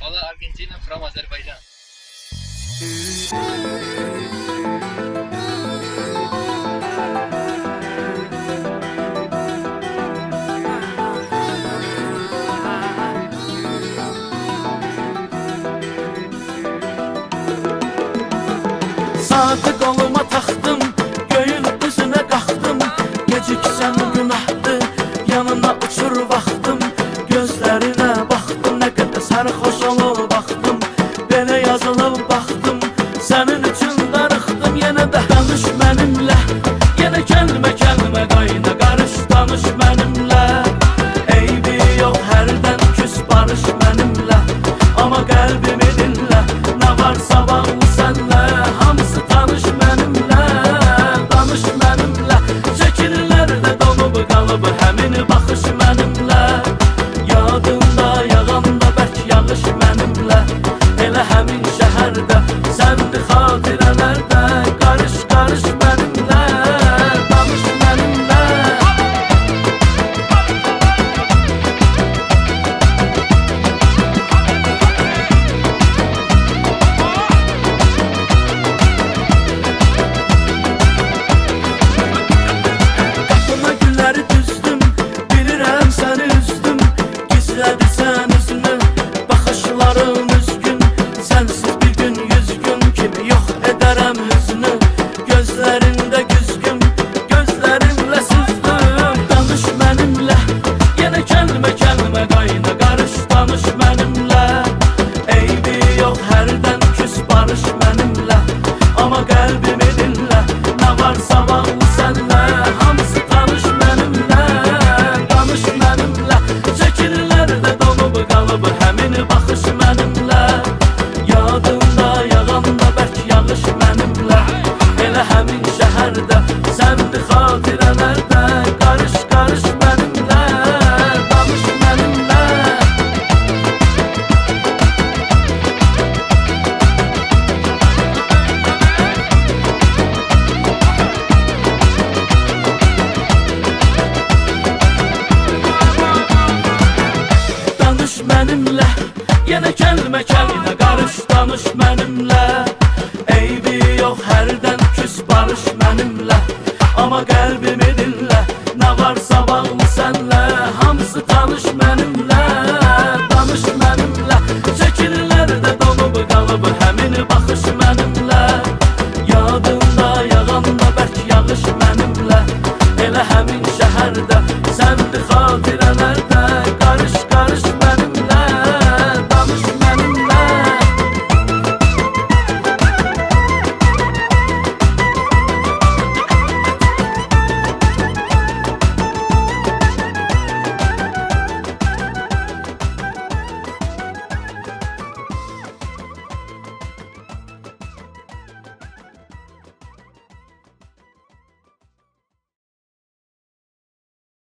Valla Argentina from Azerbaycan. Saatı qoluma taxdım, göyün üzünə qalxdım. Geciksən günahdır, yanına uçur vaxtım. Gözlərinə baxdım, nə qədər sərxoş olub baxdım. Belə yazılıb baxdım, sənin üçün darıxdım. Yenə də danış mənimlə, yenə kəlmə kəlmə qayna qarış. Danış mənimlə, eybi yox hərdən küs barış mənimlə. Amma qəlbimi dinlə, nə varsa bağlı sənlə. Hamısı tanış mənimlə, danış mənimlə. Şəkillərdə donub qalıb həmin baxış mənimlə. Yadımda yağanda bərk yağış mənimlə. Elə həmin şəhərdə səndi xatirələrdə. Qarış qarış mənimlə, danış mənimlə. Qapına gülləri düzdüm, bilirəm səni üzdüm. Gizlədirsən üzünü, baxışların üzgün. Sənsiz bir gün 100 gün kimi yox edərəm hüznü. Gözlərində güzgün, gözlərimlə süzdüm. Danış mənimlə, yenə kəlmə kəlmə qayna qarış. Danış mənimlə, eybi yox hərdən küs barış mənimlə. Amma qəlbimi dinlə, nə varsa bağlı sənlə. Hamısı tanış mənimlə, danış mənimlə. Şəkillərdə donub qalıb həmin baxış mənimlə. Yadımda yağanda bərk yağış mənimlə. Elə həmin şəhərdə səndi xatirələrdə. Qarış qarış mənimlə, danış mənimlə. Danış mənimlə, yenə kəlmə kəlmə